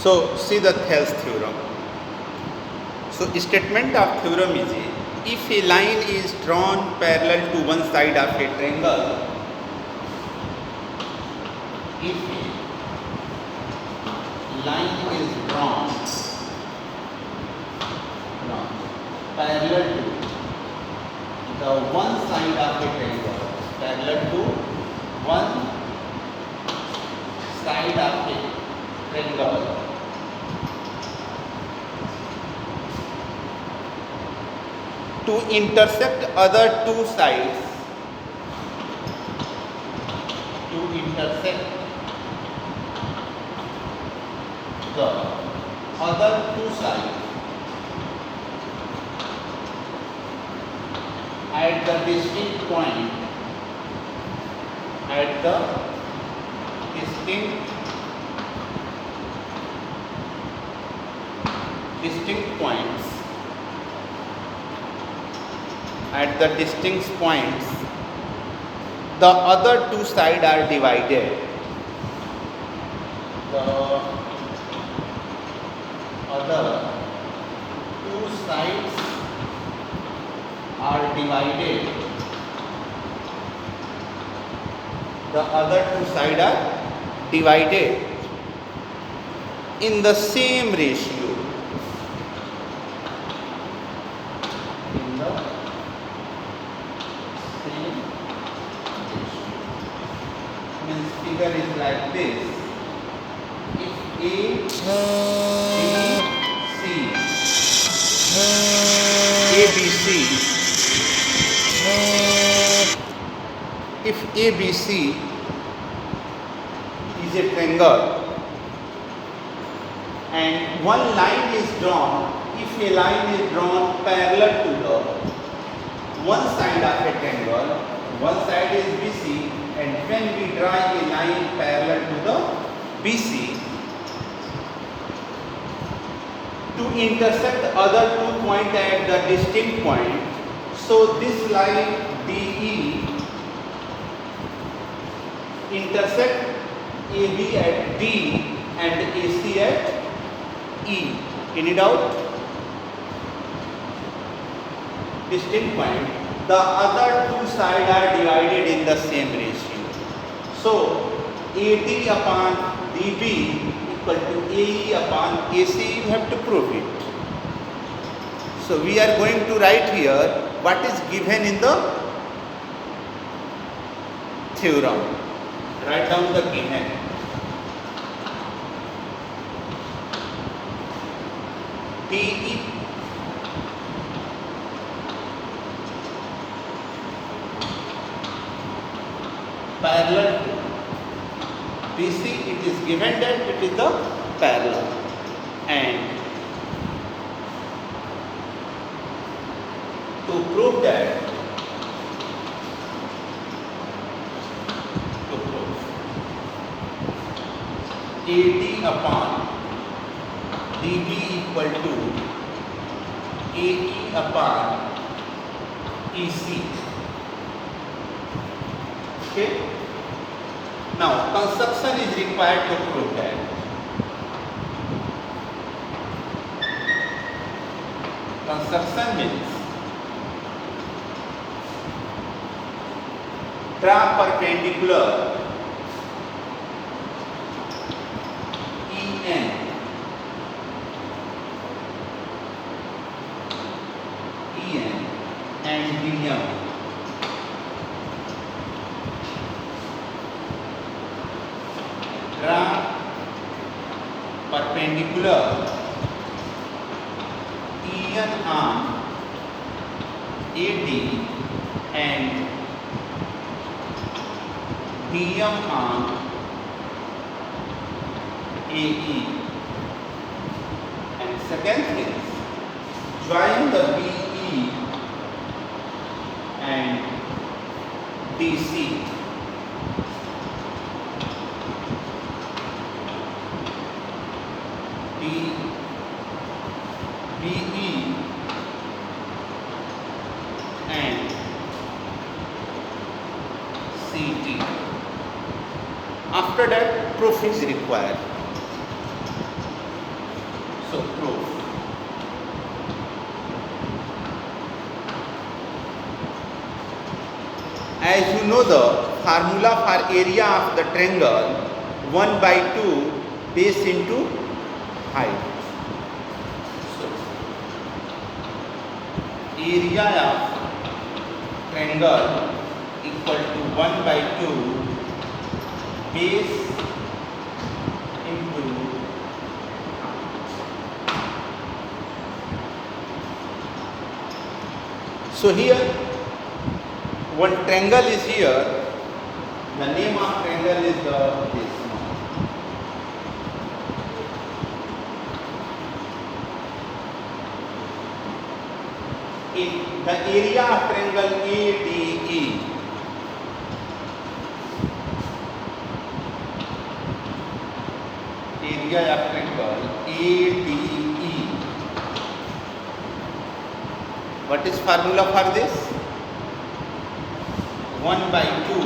So see the Thales theorem. So statement of theorem is if a line is drawn parallel to one side of a triangle, if a line is drawn parallel to the one side of a triangle, parallel to one side of a triangle, to intersect other two sides, to intersect the other two sides at the distinct point, at the distinct points, at the distinct points, the other two sides are divided. The other two sides are divided. The other two sides are divided in the same ratio. In the same ratio. Means figure is like this. If A, B, C, ABC, if ABC is a triangle and one line is drawn, if a line is drawn parallel to the one side of a triangle, one side is BC, and when we draw a line parallel to the BC to intersect the other two points at the distinct point, so this line DE intersect AB at D and AC at E. Any doubt? Distinct point. The other two sides are divided in the same ratio. So AD upon DB equal to AE upon AC, you have to prove it. So we are going to write here what is given in the theorem. Write down the given. DE parallel to BC, it is given that it is the parallel, and to prove that, AD upon DB equal to AE upon EC. Okay. Now construction is required to prove that. Construction means draw perpendicular EN and DM. Draw perpendicular EN on AD and DM on AE. And second is join the BE and DC. BE and CT. After that, proof is required. So proof. As you know the formula for area of the triangle, 1 by 2 base into height. So area of triangle equal to 1 by 2 base into height. So here one triangle is here. The name of triangle is this one. In the area of triangle ADE, area of triangle ADE. What is formula for this? 1 by 2.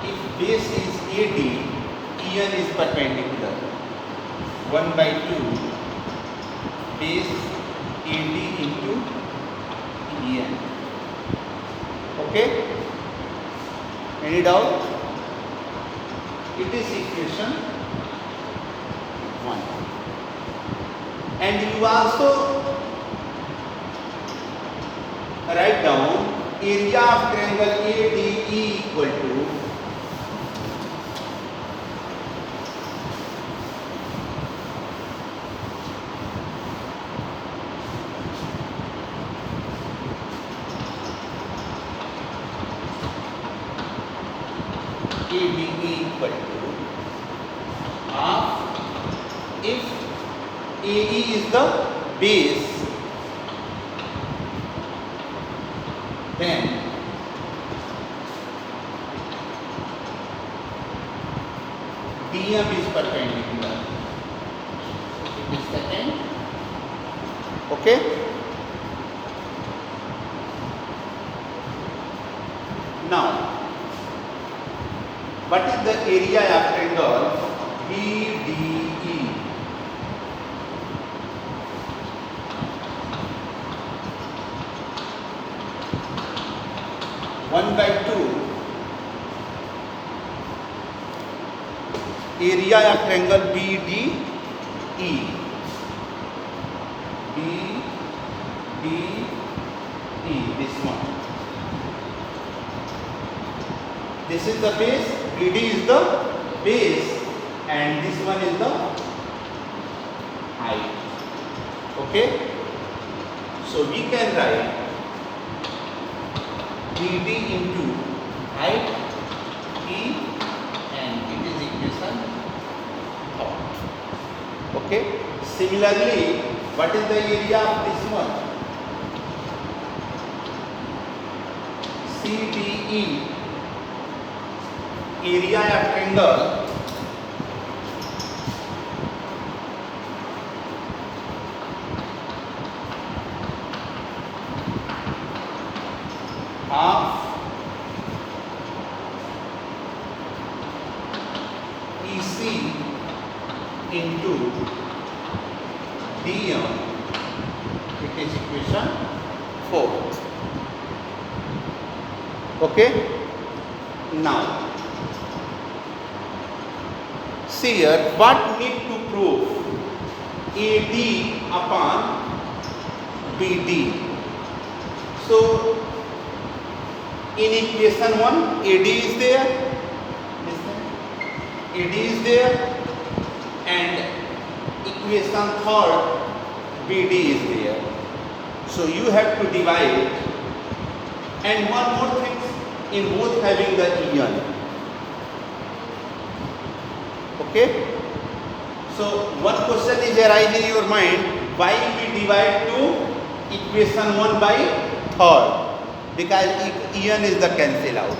If base is AD, EN is perpendicular. 1 by 2 base AD into EN. Okay? Any doubt? It is equation 1. And you also write down area of triangle ADE equal to half if AE is the base, then DM is perpendicular. It is second. Okay? Now, what is the area of triangle BDE? One by 2 area of triangle BDE. BDE, this one. This is the base, BD is the base, and this one is the height. Okay? So we can write BD into height E, and it is equation 4. Okay? Similarly, what is the area of this one? CDE, area of triangle half EC into DM. It is equation 4. Okay? Now, see here, what need to prove AD upon BD. So, in equation 1, AD is there, AD is there, and equation 3rd, BD is there. So, you have to divide, and one more thing, in both having the EN. Okay? So, one question is arising in your mind, why we divide to equation 1 by 3rd? Because EN is the cancel out.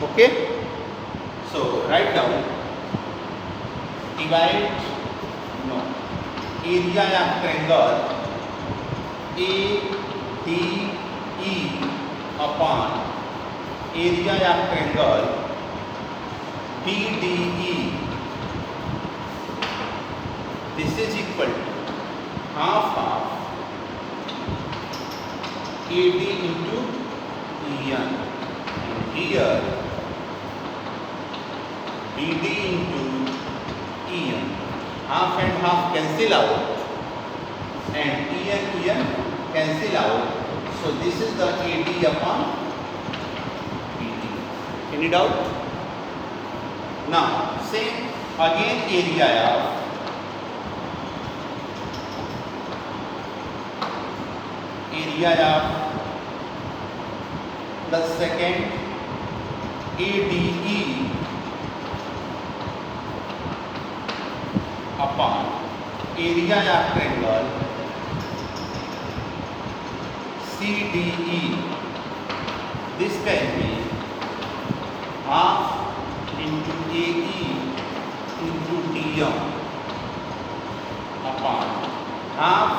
Okay? So, write down, divide, no, area of triangle ADE upon area of triangle BDE this is equal to half of AD into EN, and here BD into EN. Half and half cancel out, and EN cancel out. So this is the AD upon BD. Any doubt? Now same again area of the second ADE upon area of triangle CDE. This can be half into AE into DM upon half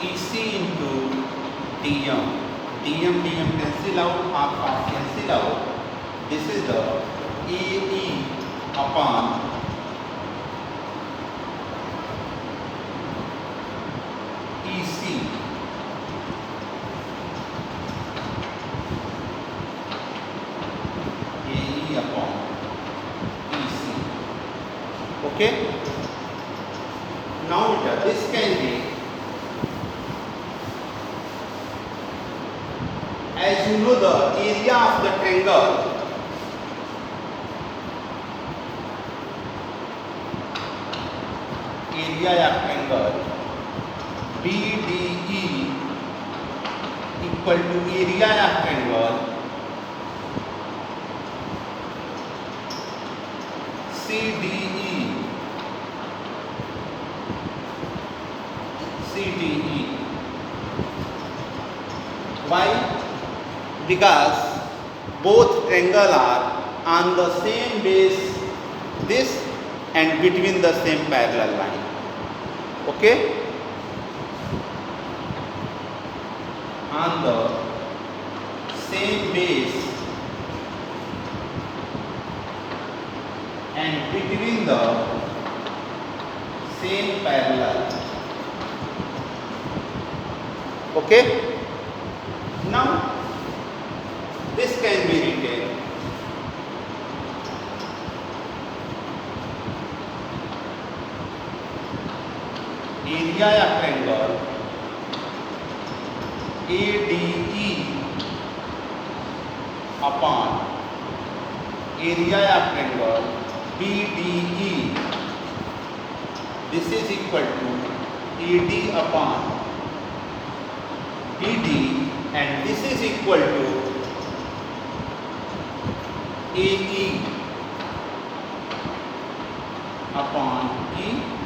EC into DM. DM cancel out, half cancel out. This is the AE upon EC. AE upon EC. Okay? Now this can be, as you know, the area of the triangle BDE equal to area of triangle CDE. Why? Because both triangle are on the same base, this, and between the same parallel line. Okay? On the same base and between the same parallel. Okay? Now this can be written area of triangle ADE upon area of triangle BDE. This is equal to AD upon BD, and this is equal to AE upon ED.